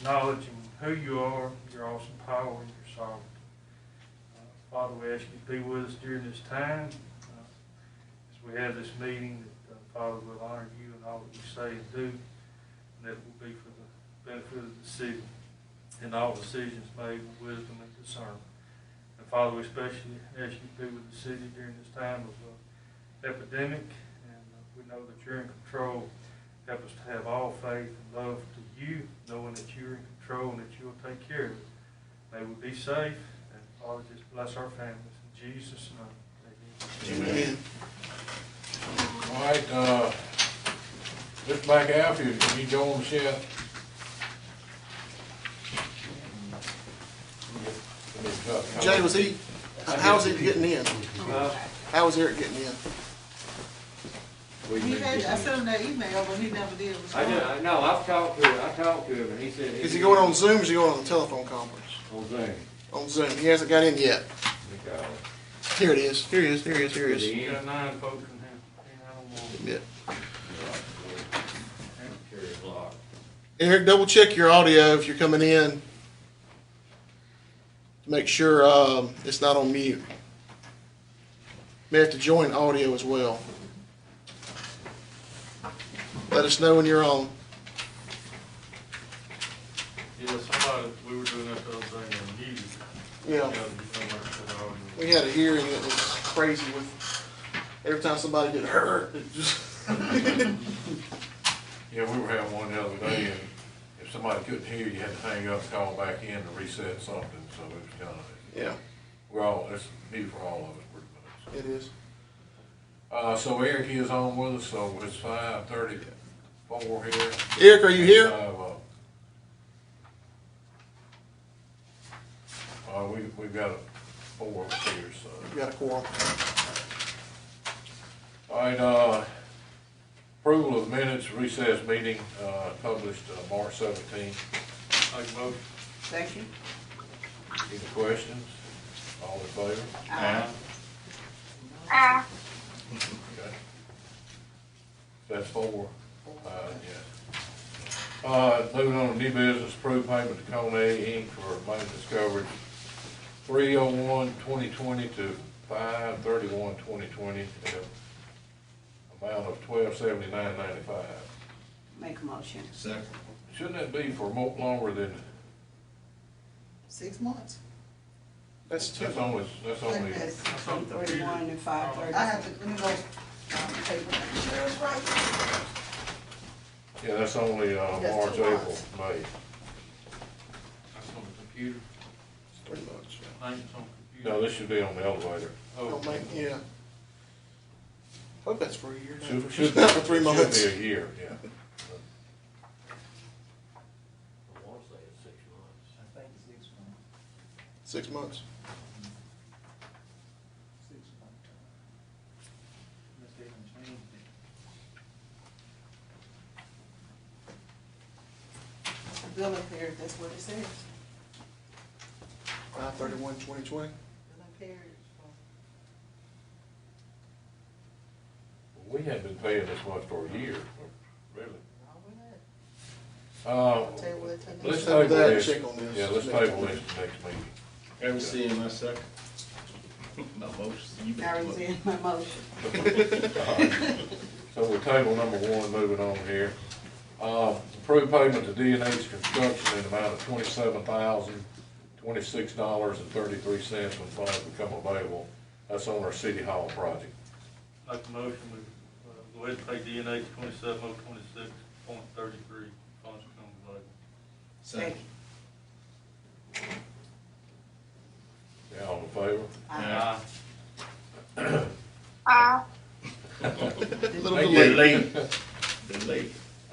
acknowledging who you are, your awesome power, and your sovereignty. Father, we ask you to be with us during this time. As we have this meeting, that Father, will honor you in all that we say and do, and that it will be for the benefit of the city and all decisions made with wisdom and discernment. And Father, we especially ask you to be with the city during this time of epidemic, and we know that you're in control. Help us to have all faith and love to you, knowing that you're in control and that you will take care of it. May we be safe, and Father, just bless our families. In Jesus' name, amen. Amen. All right, Mr. McAfee, can you go on the shed? Jay, was he, how was he getting in? How was Eric getting in? He had, I sent him that email, but he never did respond. No, I've talked to him, and he said. Is he going on Zoom or is he going on the telephone conference? On Zoom. On Zoom. He hasn't got in yet. Okay. Here it is. Here it is. Here it is. Here it is. You got 9 folks in here. Yeah. Carry a block. Eric, double check your audio if you're coming in. Make sure it's not on mute. May have to join audio as well. Let us know when you're on. Yeah, somebody, we were doing that the other day on music. Yeah. We had a hearing that was crazy with every time somebody get hurt, it just Yeah, we were having one the other day, and if somebody couldn't hear, you had to hang up, call back in to reset something, so it was kind of, yeah, we're all, it's new for all of us pretty much. it is. So Eric is on with us, so it's 5:34 here. Eric, are you here? We've got 4 of us here, so. You got a quorum. All right, approval of minutes, recess meeting, published March 17th. Make a motion. Second. Any questions? All in favor? Aye. Okay. That's 4. Yes. Moving on to new business, approved payment to Cone Inc. for maintenance coverage 3/01/2020 to 5/31/2020, amount of $1279.95. Make a motion. Second. Shouldn't that be for more longer than, 6 months. That's two. that's only, That's from 31 and 5/30. I have to, let me go, paper, make sure it's right. yeah, that's only, That's March, 2 April, months. May. That's on the computer. Pretty much. Maintenance on the computer. No, this should be on the elevator. Don't make, yeah. Hope that's for a year. Should Not for 3 months. Should be a year, yeah. I want to say it's 6 months. I think it's 6 months. 6 months. 6 months. Unless they can change it. Bill up here, that's what it says. 5/31/2020. Bill up here. We hadn't been paying this much for a year, really. Table it till Let's next- table table that and this. check on this. Yeah, let's table this to next meeting. Ever seen my second? My motion. You I was in my motion. So we're table number 1, moving on here. Approved payment to D&H Construction in the amount of $27,026.33 when funds become available. That's on our City Hall project. Make a motion, we go ahead and pay D&H 27,026.33, funds become available. Second. Yeah, all in favor? Aye. Little Thank delay. you. Delay.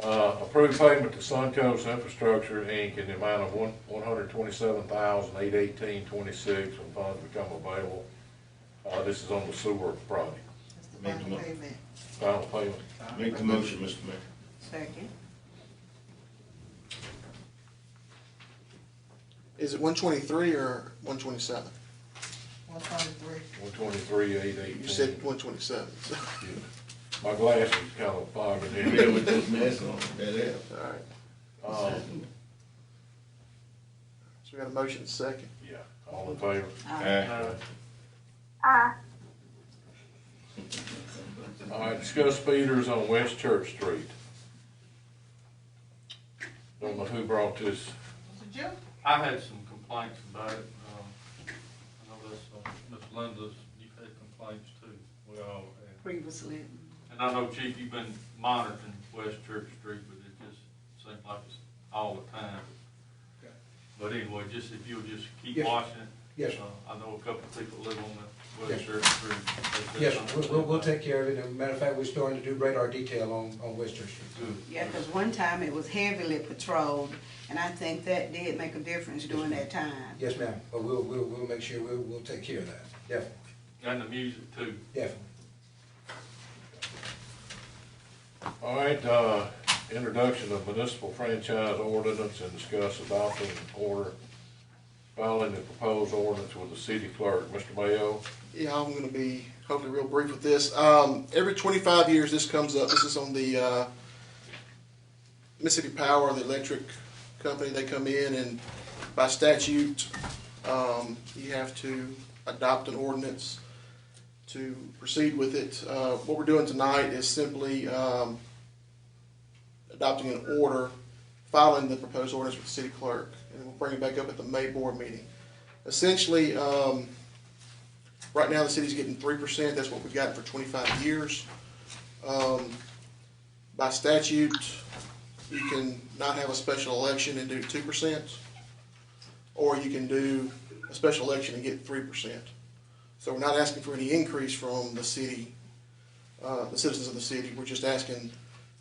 Approved payment to Suncoast Infrastructure, Inc. in the amount of $127,818.26 when funds become available. This is on the sewer project. That's the Make the final mo- payment. Final payment. Make the motion, Mr. Mayor. Second. Is it 123 or 127? 123. 123,818. You said 127. So. My glasses kind of fogging Yeah, in. with this mess on it, that is. All right. we got a motion and a second. Yeah, all in favor? All right, discuss speeders on West Church Street. Don't know who brought this. I had some complaints about it. I know that's, Ms. Linda's, you've had complaints too. We all have. Previously. And I know, Chief, you've been monitoring West Church Street, but it just seems like it's all the time. Okay. But anyway, just if you'll just keep Yes. watching it. Yes, sir. I know a couple of people live on the West Yes. Church Street. They said Yes, something we'll about take care of it. As a matter of fact, we're starting to do radar detail on West Church Street. Good. Yeah, because one time it was heavily patrolled, and I think that did make a difference during that time. Yes, ma'am, but we'll make sure we'll take care of that, definitely, And the music too. definitely. All right, introduction of municipal franchise ordinance and discuss adopting order, filing the proposed ordinance with the city clerk. Mr. Mayo? Yeah, I'm gonna be hopefully real brief with this. Every 25 years this comes up. This is on the Mississippi Power, the electric company. They come in and by statute, you have to adopt an ordinance to proceed with it. What we're doing tonight is simply adopting an order, filing the proposed ordinance with the city clerk, and we'll bring it back up at the May board meeting. Essentially, right now the city's getting 3%. That's what we've gotten for 25 years. By statute, you can not have a special election and do 2%, or you can do a special election and get 3%. So we're not asking for any increase from the city, the citizens of the city. We're just asking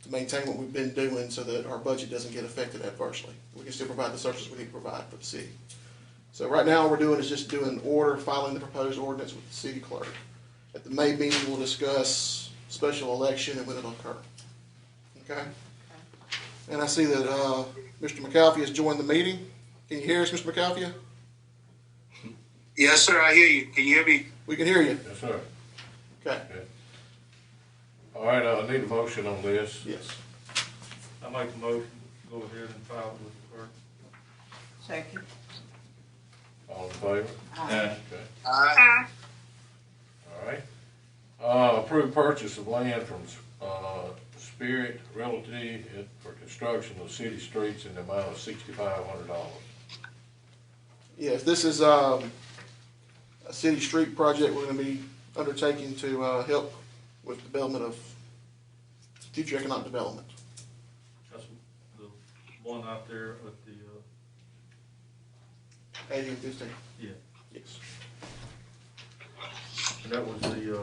to maintain what we've been doing so that our budget doesn't get affected adversely. We can still provide the services we need to provide for the city. So right now, all we're doing is just doing order, filing the proposed ordinance with the city clerk. At the May meeting, we'll discuss special election and when it'll occur. Okay? And I see that Mr. McAlfee has joined the meeting. Can you hear us, Mr. McAlfee? Yes, sir, I hear you. Can you hear me? We can hear you. Yes, sir. Okay. All right, I need a motion on this. Yes. I make the motion, go ahead and file it with the clerk. Second. All in favor? Aye. Okay. Aye. All right. Approved purchase of land from Spirit Realty for construction of city streets in the amount of $6,500. Yes, this is a city street project we're going to be undertaking to help with development of future economic development. That's the one out there at the, 80 and 15. yeah, Yes. and that was the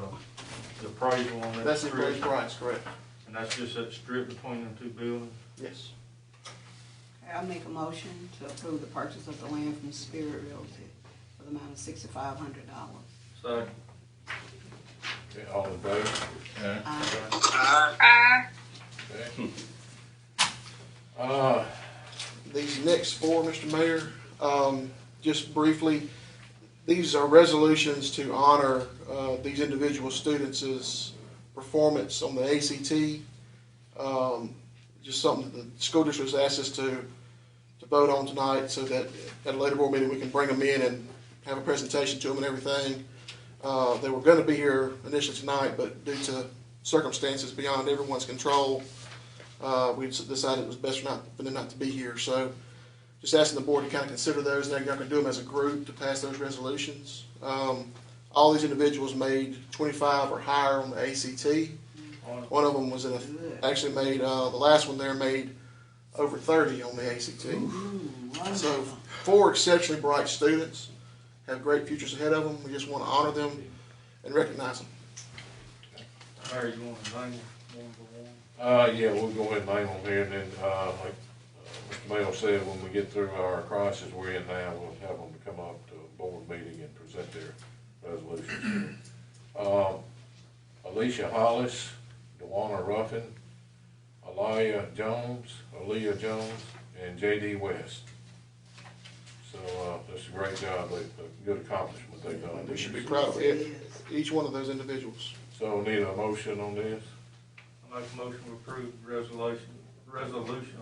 appraisal on that That's the strip. appraised price, correct? And that's just that strip between them two buildings. Yes. I'll make a motion to approve the purchase of the land from Spirit Realty for the amount of $6,500. Second. Okay, all in favor? Aye. Okay. These next four, Mr. Mayor, just briefly, these are resolutions to honor these individual students' performance on the ACT. Just something that the school district has asked us to vote on tonight so that at a later board meeting we can bring them in and have a presentation to them and everything. They were going to be here initially tonight, but due to circumstances beyond everyone's control, we decided it was best for them not to be here. So just asking the board to kind of consider those, and they're going to do them as a group to pass those resolutions. All these individuals made 25 or higher on the ACT. One of them was actually made, the last one there made over 30 on the ACT. So 4 exceptionally bright students have great futures ahead of them. We just want to honor them and recognize them. Mayor, you want to name one by one? Yeah, we'll go ahead and name them here, and then, like Mr. Mayo said, when we get through our crisis we're in now, we'll have them to come up to a board meeting and present their resolutions. Alicia Hollis, Dewana Ruffin, Aaliyah Jones, and J.D. West. So, that's a great job, a good accomplishment they've done. We should be proud of it, each one of those individuals. So, need a motion on this? I make a motion to approve resolution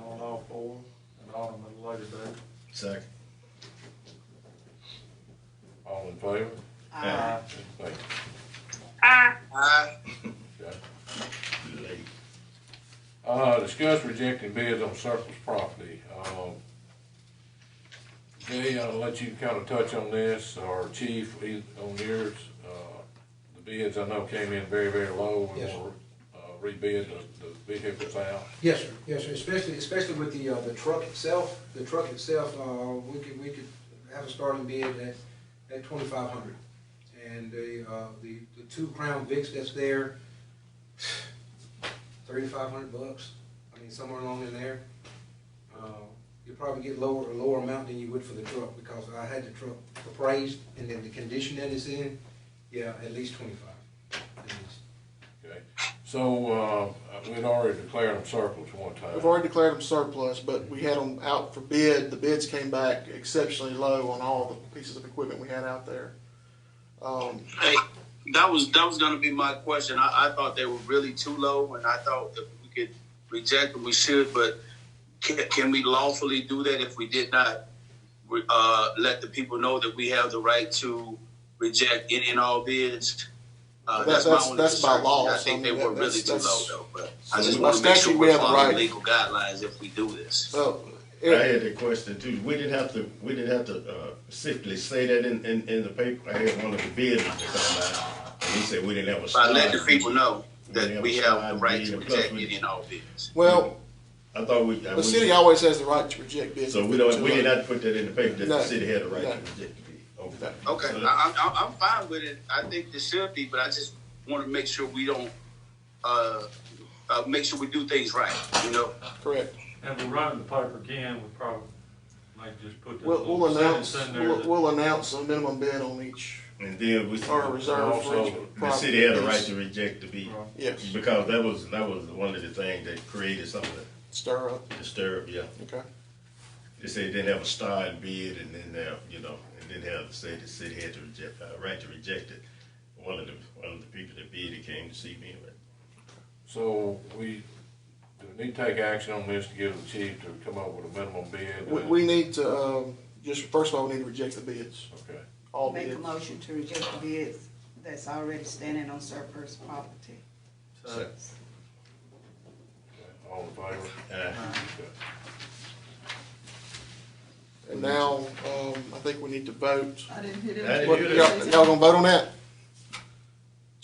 on all four and honor them at a later date. Second. All in favor? Aye. Thank you. Aye. Okay. Late. Discuss rejecting bids on surplus property. Jay, I'll let you kind of touch on this, or Chief, on yours. The bids I know came in very, very low. We Yes, want to rebid the vehicles out. Yes, sir, yes, sir, especially with the truck itself. The truck itself, we could have a starting bid at 2,500. And the two Crown Vics that's there, $3,500. I mean, somewhere along in there. You'll probably get a lower amount than you would for the truck, because I had the truck appraised, and then the condition that it's in, yeah, at least 25. At least. Okay. So, we'd already declared them surplus one time. We've already declared them surplus, but we had them out for bid. The bids came back exceptionally low on all the pieces of equipment we had out there. Hey, that was gonna be my question. I thought they were really too low, and I thought if we could reject them, we should. But can we lawfully do that if we did not let the people know that we have the right to reject any and all bids? That's my only that's by concern. law. I So, think they were really too low, though. But I just by want to make sure statute, we we're have the following right. legal guidelines if we do this. I had a question too. We didn't have to simply say that in the paper. I had one of the bidders to come by, and he said we didn't have a. By letting the people know We that didn't we have a have the slide right bid, to and plus reject we- any and all bids. Well, I thought we. the city always has the right to reject bids. So if we they're don't. too We low. did not put that in the paper that No. the city had the right No. to reject the bid. Okay. Okay, So- I'm fine with it. I think there should be, but I just want to make sure we don't, make sure we do things right, you know? Correct. And we're running the paper again, we probably might just put the We'll little announce, sentence in there that. we'll announce a minimum bid on each, And then we. or a reserve for each Also, The city had a right property. to reject the bid. Right. Yes, Because that was one of the things that created some of the stir up, disturb, yeah. okay. They said they didn't have a starting bid, and then and then have to say the city had to reject, right to reject it. One of the people that bid, it came to see me, but So we need to take action on this to give the chief to come up with a minimum bid. We need to, just, first of all, we need to reject the bids, Okay. all Make a bids. motion to reject the bids that's already standing on surplus property. So, All in favor? uh, Okay. And now, I think we need to vote. I didn't hear I that. didn't What, hear y'all, that. y'all gonna vote on that?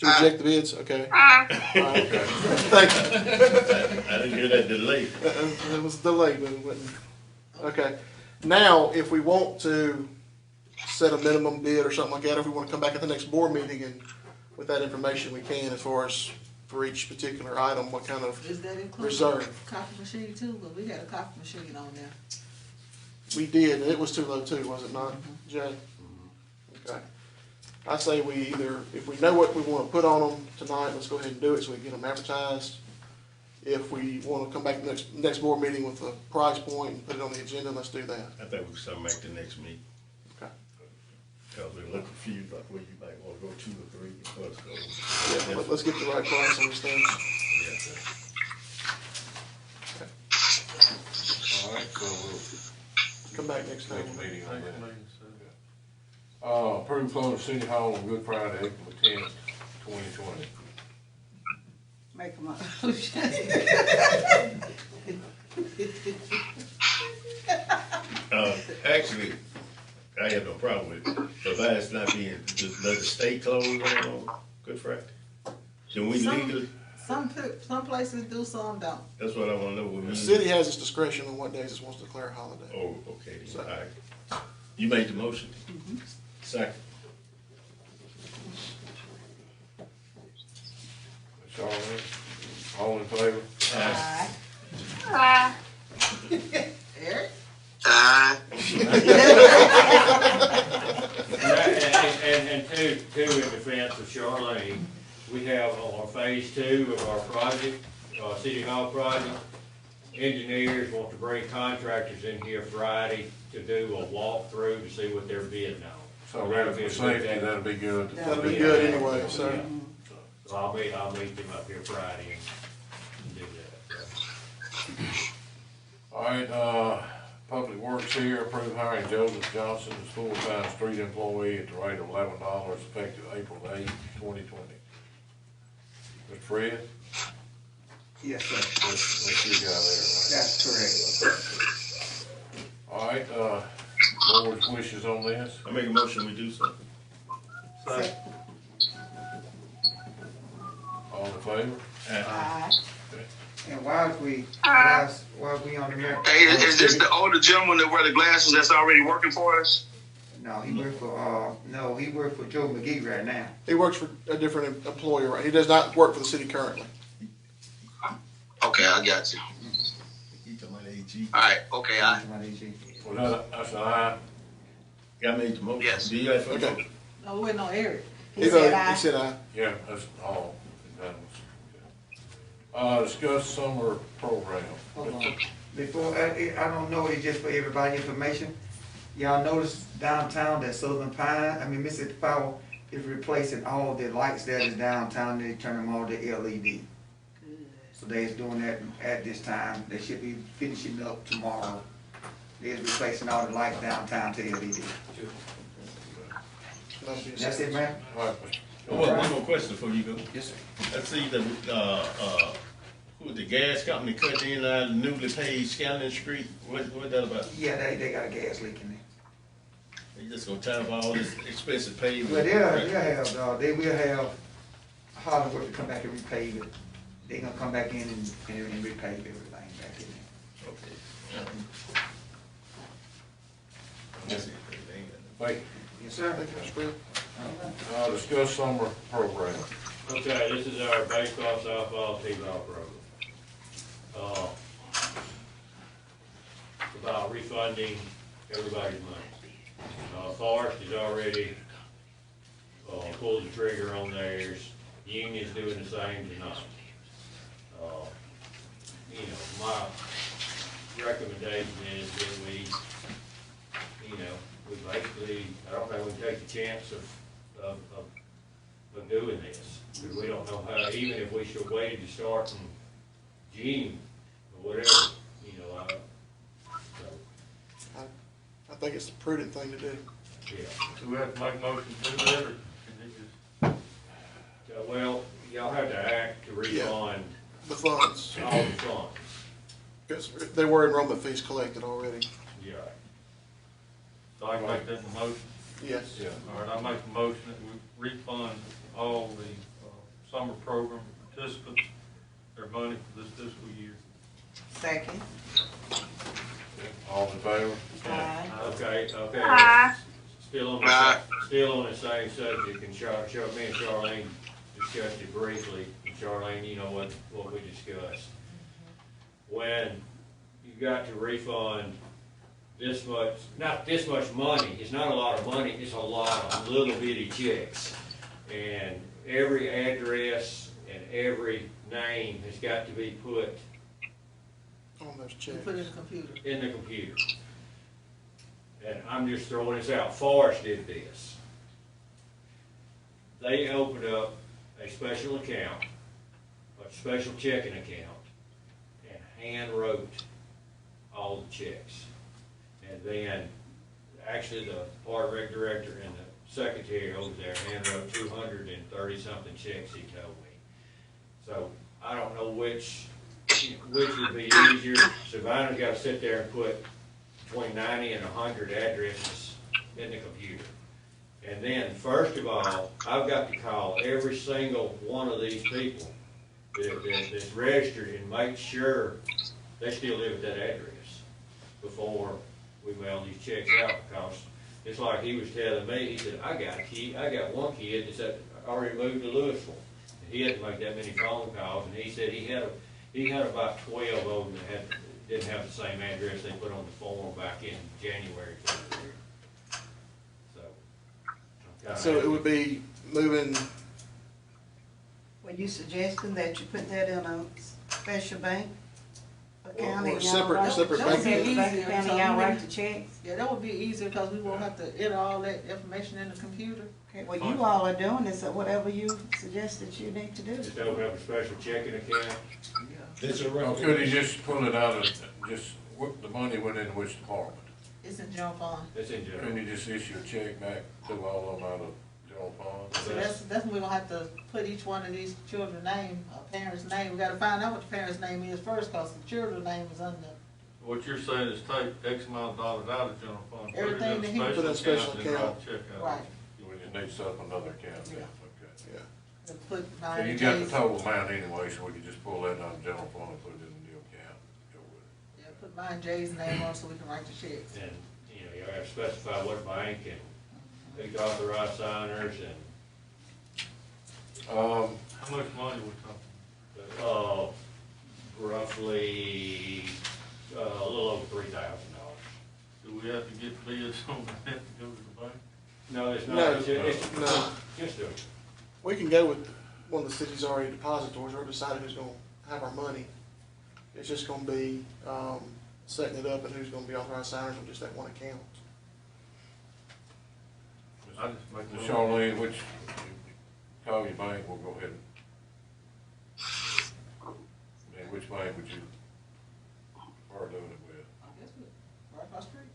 To reject the bids, okay. All right. Thank you. I didn't hear that delay. It was delayed, but it wasn't. Okay. Now, if we want to set a minimum bid or something like that, if we want to come back at the next board meeting and with that information, we can, as far as for each particular item, what kind of Is that included? reserve. Coffee machine too, but we had a coffee machine on there. We did, and it was too low too, was it not, Jay? Okay. I say we either, if we know what we want to put on them tonight, let's go ahead and do it so we can get them advertised. If we want to come back to the next board meeting with a price point and put it on the agenda, let's do that. I think we can start make the next meeting. Okay. Cause we're a little confused about where you might wanna go 2 or 3 before it goes. Yeah, let's get the right price on this thing. All right, so we'll Come back next time. next meeting on next that. meeting, so. Approve close City Hall on Good Friday, April 10th, 2020. Make a motion. Actually, I have no problem with it, but that's not being, does the state close on Good Friday? Can we Some- legally, Some places do, some don't. that's what I wanna know. The city has its discretion on what days it wants to declare a holiday. Oh, okay, then, So- all right. You made the motion? Second. Charlotte, all in favor? Aye. Aye. Eric? Aye. And two in defense of Charlene, we have on our phase 2 of our project, City Hall project, engineers want to bring contractors in here Friday to do a walkthrough to see what they're bidding on. So that'll be safety, that'll be good. That'll be good anyway, so. So I'll meet them up here Friday and do that. All right, Public Works here, approve hiring Joseph Johnson as full-time street employee at the rate of $11 effective April 8, 2020. Mr. Fred, Yes, sir. that's your guy That's correct. there, right? All right, board's wishes on this? I make a motion, we do so. Second. All in favor? Aye. And while we on the matter. Hey, is this the older gentleman that wear the glasses that's already working for us? No, he work for Joe McGee right now. He works for a different employer, right? He does not work for the city currently. Okay, I got you. He talking about AG. All right, okay, I. Well, that's an aye. I made the motion. Yes. Do you have to vote? Okay. No, we waiting on Eric. He said aye. He said aye. Yeah, that's all. Discuss summer program. Hold on. Before, I don't know, it's just for everybody information. Y'all notice downtown that Mississippi Power is replacing all the lights that is downtown, they turn them all to LED. So they's doing that at this time, they should be finishing up tomorrow. They're replacing all the lights downtown to LED. That's it, ma'am? All right, One more question before you go. Yes, sir. I see the, who, the gas company cut in our newly paved Scanlon Street. What that about? Yeah, they got a gas leak in there. They just gonna tie up all this expensive paving? Well, they will have Hollywood to come back and repave it. They gonna come back in and repave everything back in there. Okay. That's it. They ain't got thank you. Yes, sir. Thank you, Mr. Fred. Discuss summer program. Okay, this is our baseball, softball, t-ball program. It's about refunding everybody's money. Forest has already pulled the trigger on theirs. Union's doing the same tonight. My recommendation is that we basically, I don't know, we take the chance of doing this. Because we don't know how, even if we should wait to start in June or whatever, so, I think it's the prudent thing to do. yeah. Do we have to make a motion to do that, or can it just? Well, y'all have to act to refund The funds, all the funds. because there were enrollment fees collected already. Yeah. So I can make that the motion? Yes. Yeah. All right, I make a motion that we refund all the summer program participants their money for this fiscal year. Second. All in favor? Aye. Okay. Still on the same subject, and me and Charlene discussed it briefly, and Charlene, you know what we discussed. When you got to refund this much, not this much money, it's not a lot of money, it's a lot of little bitty checks. And every address and every name has got to be put On those You checks. put it in the computer. in the computer. And I'm just throwing this out, Forrest did this. They opened up a special account, a special checking account, and hand wrote all the checks. And then, actually, the park rec director and the secretary over there hand wrote 230-something checks, he told me. So, I don't know which would be easier. Savannah's gotta sit there and put between 90 and 100 addresses in the computer. And then, first of all, I've got to call every single one of these people that's registered and make sure they still live at that address before we mail these checks out, because it's like he was telling me, he said, I got one kid that's already moved to Louisville. And he had to make that many phone calls, and he said he had about 12 of them that didn't have the same address they put on the form back in January, February. So it would be moving, Were you suggesting that you put that in a special bank account? or and y'all separate write- separate That would bank be account. easier. And y'all write the checks? Yeah, that would be easier because we won't have to enter all that information in the computer. Okay, well, you all are doing this, so whatever you suggested you need to do. Just open up a special checking account. That's your Or could he just pull it out of, just what, the money went into which department? It's in general fund. It's in general. Couldn't you just issue a check back to all of them out of general fund? So that's when we're gonna have to put each one of these children's name, a parent's name. We gotta find out what the parent's name is first, cause the children's name is under. What you're saying is take X amount of dollars out of general fund, put it Everything in that a he- Put in a special special account, and write account. a check out. Right. We just need to set up another account, then, okay. Yeah. To put So mine you and got the Jay's. total amount anyway, so we can just pull that out of general fund and put it in the new account. Go with it. Yeah, put mine and Jay's name on so we can write the checks. And, you know, you have to specify what bank and who's authorized signers and, How much money we talking? roughly, a little over $3,000. Do we have to get bids on that to go to the bank? No, it's No, not, it's no. just a, We can go with one of the city's already depositories or decide who's gonna have our money. It's just gonna be, setting it up and who's gonna be authorized signers on just that one account. I just make Ms. the Charlene, which, call your bank, we'll go ahead and. And which bank would you prefer doing it with? I guess we, right across the street.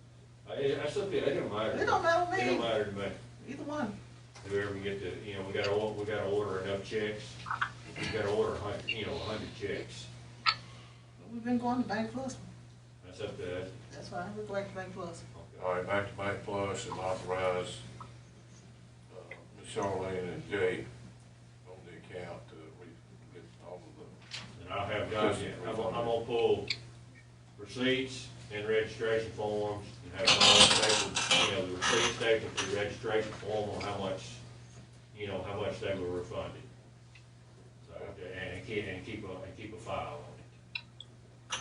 that's up to you, it don't matter. It don't matter to It me. don't matter to me. Either one. Whoever can get the, you know, we gotta order enough checks. We gotta order 100, 100 checks. We've been going to Bank Plus. That's up to us. That's fine, we'll go back to Bank Plus. All right, back to Bank Plus and authorize, Ms. Charlene and Jay on the account to get all of the. And I'll have guys, I'm gonna pull receipts and registration forms and have them all stapled, the receipt stapled to the registration form on how much they were refunded. So, and keep a file on it.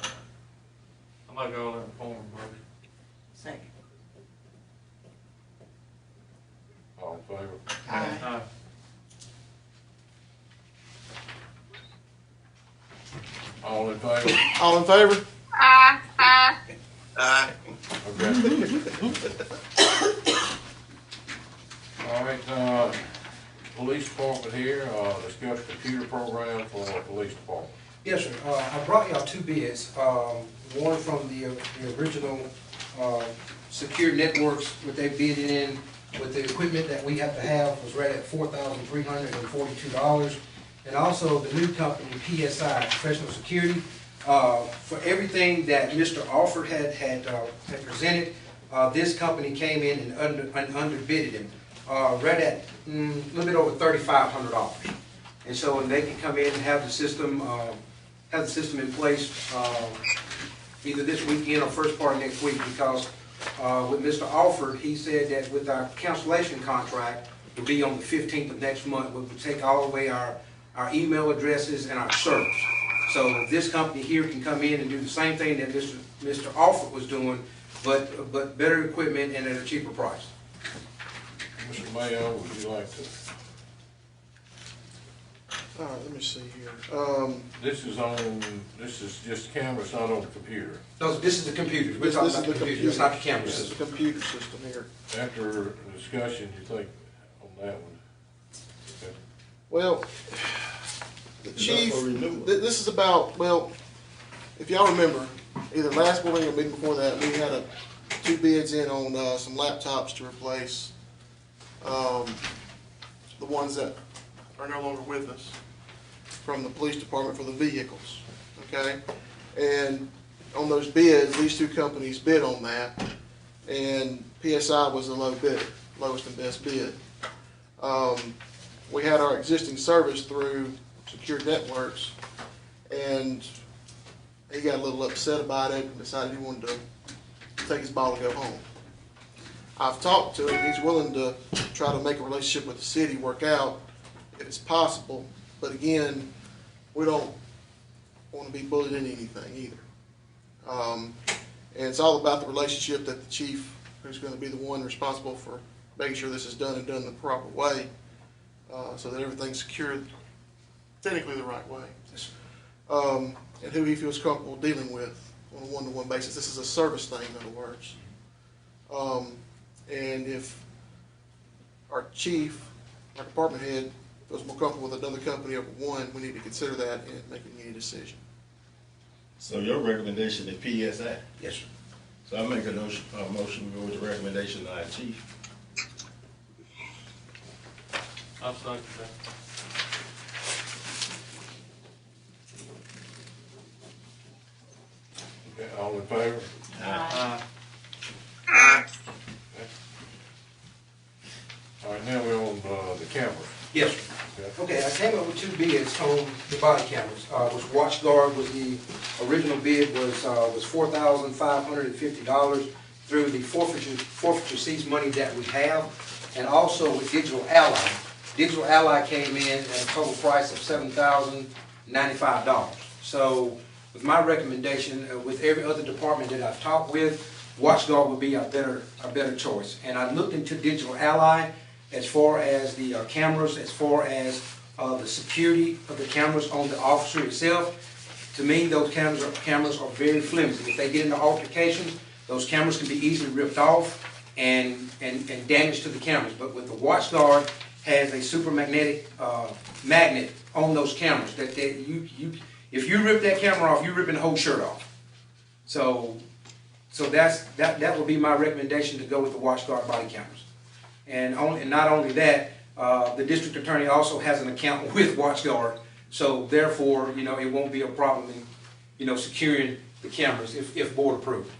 I might go on that form, motion. Second. All in favor? Aye. All in favor? All in favor? Okay. All right, police department here, discuss computer program for the police department. Yes, sir. I brought y'all two bids. One from the original Secure Networks, what they bid in with the equipment that we have to have was right at $4,342. And also the new company, PSI, Professional Security. For everything that Mr. Alford had presented, this company came in and underbidded him, right at a little bit over $3,500. And so they can come in and have the system in place either this weekend or first part of next week, because with Mr. Alford, he said that with our cancellation contract, will be on the 15th of next month, we would take all away our email addresses and our servers. So this company here can come in and do the same thing that Mr. Alford was doing, but better equipment and at a cheaper price. Mr. Mayo, would you like to? All right, let me see here. This is just camera, it's not on the computer. No, this is the computer. We're This talking is about the the computer. It's not the camera This is system. the computer system here. After the discussion, you think on that one? Okay. Well, the chief, this is about, well, if y'all remember, either last meeting or meeting before that, we had two bids in on some laptops to replace the ones that are no longer with us from the police department for the vehicles, okay? And on those bids, these two companies bid on that, and PSI was the low bidder, lowest and best bid. We had our existing service through Secure Networks, and he got a little upset about it and decided he wanted to take his ball and go home. I've talked to him. He's willing to try to make a relationship with the city work out if it's possible, but again, we don't want to be bullied into anything either. And it's all about the relationship that the chief, who's going to be the one responsible for making sure this is done and done the proper way, so that everything's secured technically the right way. And who he feels comfortable dealing with on a one-to-one basis. This is a service thing, in other words. And if our chief, our department head, feels more comfortable with another company over one, we need to consider that in making any decision. So your recommendation is PSI? Yes, sir. So I make a motion, we go with the recommendation of our chief. I'll second that. Okay, all in favor? Aye. All right, now we're on, the cameras. Yes, sir. Okay, I came up with two bids on the body cameras. Was WatchGuard was the original bid was $4,550 through the forfeiture cease money that we have, and also with Digital Ally. Digital Ally came in at a total price of $7,095. So with my recommendation, with every other department that I've talked with, WatchGuard would be a better choice. And I looked into Digital Ally as far as the cameras, as far as the security of the cameras on the officer itself. To me, those cameras are very flimsy. If they get into altercations, those cameras can be easily ripped off and damage to the cameras. But with the WatchGuard, has a super magnetic magnet on those cameras that if you rip that camera off, you're ripping the whole shirt off. So that would be my recommendation, to go with the WatchGuard body cameras. And not only that, the district attorney also has an account with WatchGuard, so therefore, it won't be a problem in, securing the cameras if board approved.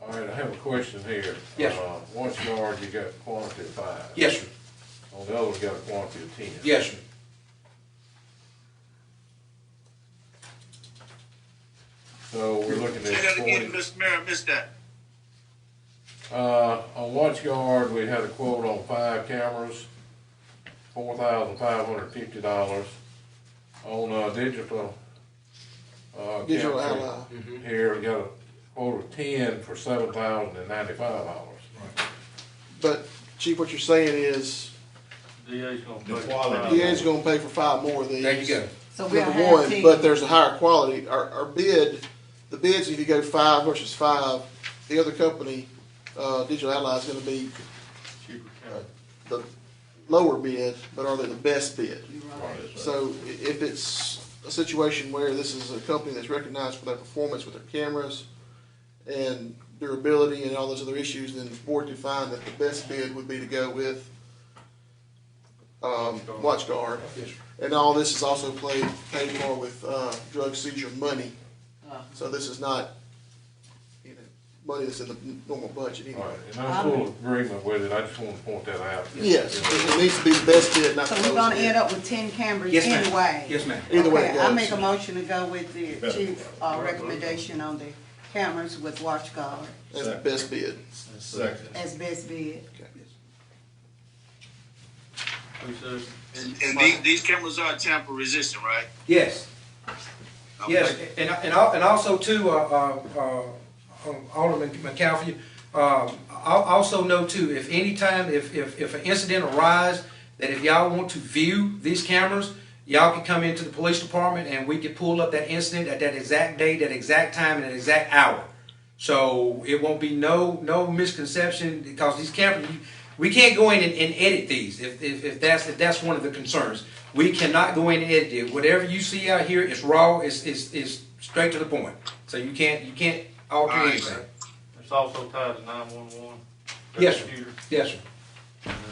All right, I have a question here. Yes, sir. WatchGuard, you got a quantity of 5. Yes, sir. On the other, we got a quantity of 10. Yes, sir. So we're looking Say at that 20. again, Mr. Mayor, I missed that. On WatchGuard, we had a quote on 5 cameras, $4,550. On digital Digital camera Ally. here, we got a quote of 10 for $7,095. But Chief, what you're saying is, DA's gonna The pay. quality. DA's gonna pay for 5 more of these. There you go. So we'll Number have one, 10. but there's a higher quality. Our bid, the bids, if you go 5 versus 5, the other company, Digital Ally, is gonna be Cheaper camera. the lower bid, but are they the best bid? Right. So if it's a situation where this is a company that's recognized for their performance with their cameras and durability and all those other issues, then the board could find that the best bid would be to go with WatchGuard. Yes, sir. And all this is also paid for with drug seizure money. So this is not, money that's in the normal budget All anyway. right, and I'm full agreement with it, I just want to point that out. Yes, it needs to be the best bid, not So the we're lowest gonna bid. end up with 10 cameras Yes, ma'am. anyway? Yes, ma'am. Either way it Okay, I goes. make a motion to go with the chief recommendation on the cameras with WatchGuard That's the best bid. Second. as best bid. Who says? And these cameras are tamper resistant, right? Yes. Okay. Yes, and also too, Alderman McAfee, also know too, if an incident arises, that if y'all want to view these cameras, y'all can come into the police department and we can pull up that incident at that exact date, that exact time, and that exact hour. So it won't be no misconception, because these cameras, we can't go in and edit these if that's one of the concerns. We cannot go in and edit it. Whatever you see out here is raw, is straight to the point. So you can't alter All right, anything. sir. It's also tied to 911. Yes, sir. Computer. Yes, sir. And then,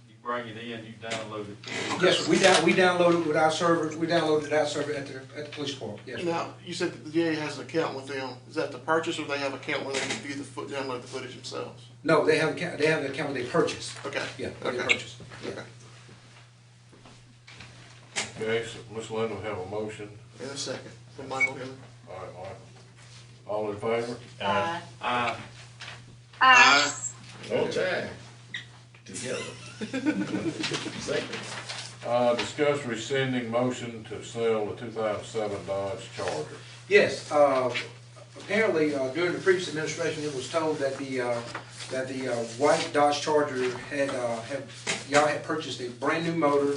you bring it in, you download it. Yes, sir. We download it with our server. We downloaded our server at the police department. Yes, sir. Now, you said that the DA has an account with them. Is that the purchase, or they have an account where they can view download the footage themselves? No, they have an account where they purchase. Okay. Yeah, they Okay. purchase. Yeah. Okay. Okay, so Ms. Linda will have a motion. In a second, from Michael Hill. All right, all in favor? Aye. Aye. No time. Together. Second. Discuss rescinding motion to sell the 2007 Dodge Charger. Yes, apparently, during the previous administration, it was told that the white Dodge Charger y'all had purchased a brand new motor,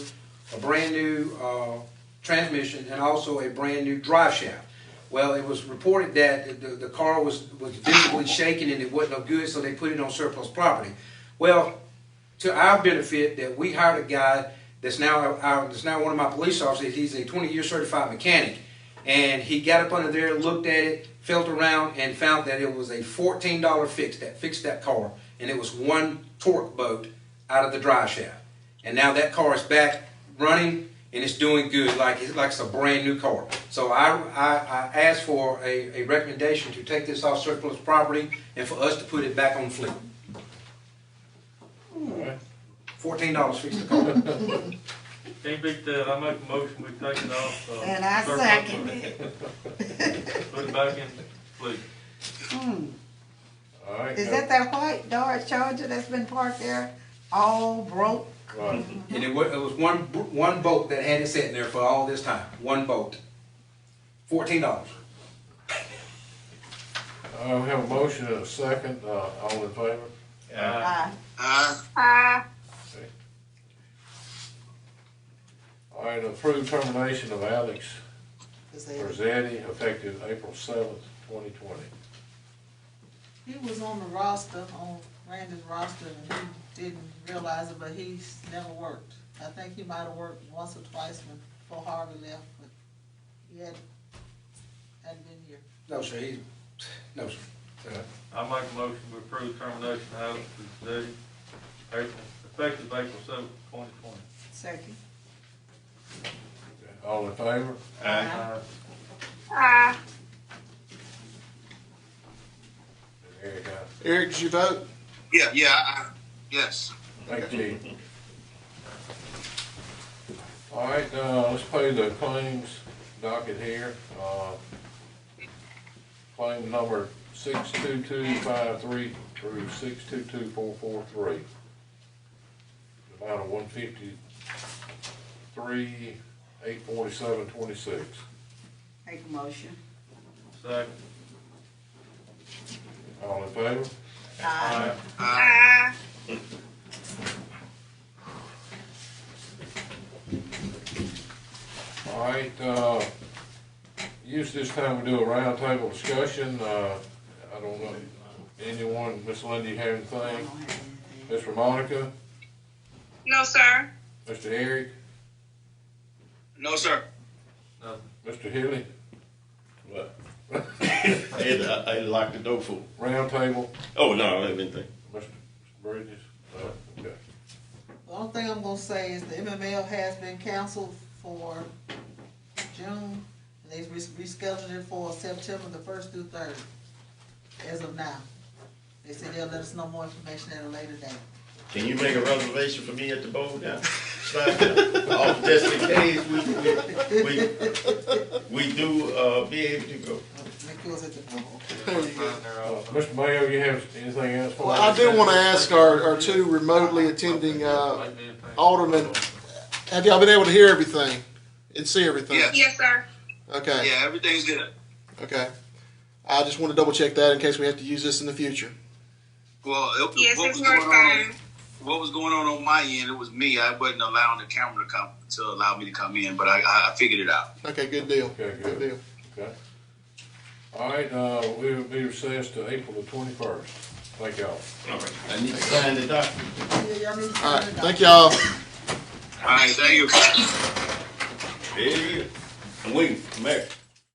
a brand new, transmission, and also a brand new drive shaft. Well, it was reported that the car was visibly shaking and it wasn't no good, so they put it on surplus property. Well, to our benefit, that we hired a guy that's now one of my police officers. He's a 20-year certified mechanic. And he got up under there, looked at it, felt around, and found that it was a $14 fix that fixed that car. And it was one torque boat out of the drive shaft. And now that car is back running and it's doing good, like it's a brand new car. So I asked for a recommendation to take this off surplus property and for us to put it back on fleet. All right. $14 fixed the car. Can't beat that. I make a motion, we take it off. And I surplus. second it. Put it back in fleet. All right. Is that white Dodge Charger that's been parked there, all broke? Right. And it was one boat that had it sitting there for all this time. One boat. $14. We have a motion and a second, all in favor? Aye. Okay. All right, approved termination of Alex Rossetti effective April 7th, 2020. He was on the roster, on Randy's roster, and he didn't realize it, but he's never worked. I think he might have worked once or twice before Harvey left, but he hadn't been here. No, sir. No, sir. I make a motion to approve termination of Alex Rossetti, effective April 7th, 2020. Second. Okay. All in favor? Eric, Eric, did you vote? Yes. thank you. All right, let's pay the claims docket here. Claim number 62253 through 622443. Amount of $153,847.26. Make a motion. Second. All in favor? Aye. All right, usually this time we do a roundtable discussion. I don't know, anyone, Miss Lindy, have I anything? don't have anything. Miss Monica? No, sir. Mr. Eric? No, sir. Mr. Hilly? What? I locked the door for. Roundtable? Oh, no, I don't have anything. Mr. Bridges? Okay. The only thing I'm gonna say is the MML has been canceled for June, and they rescheduled it for September the 1st through 3rd, as of now. They said they'll let us know more information at a later date. Can you make a reservation for me at the bowl now? Off just in case we do be able to go. Make yours at the bowl. Mr. Mayo, you have anything else for Well, us? I do want to ask our two remotely attending aldermen, have y'all been able to hear everything and see everything? Yes. Yes, sir. Okay, Yeah, everything's good. okay. I just want to double check that in case we have to use this in the future. Well, Yes, what it's was going on? fine. What was going on my end? It was me. I wasn't allowing the camera to allow me to come in, but I figured it out. Okay, good deal. Okay, Good good. deal. Okay. All right, we will be recessed to April the 21st. Thank y'all. All right. I need to sign the document. Yeah, y'all need to All right, sign it. thank y'all. All right, thank you. There you go. I'm waiting, Mayor.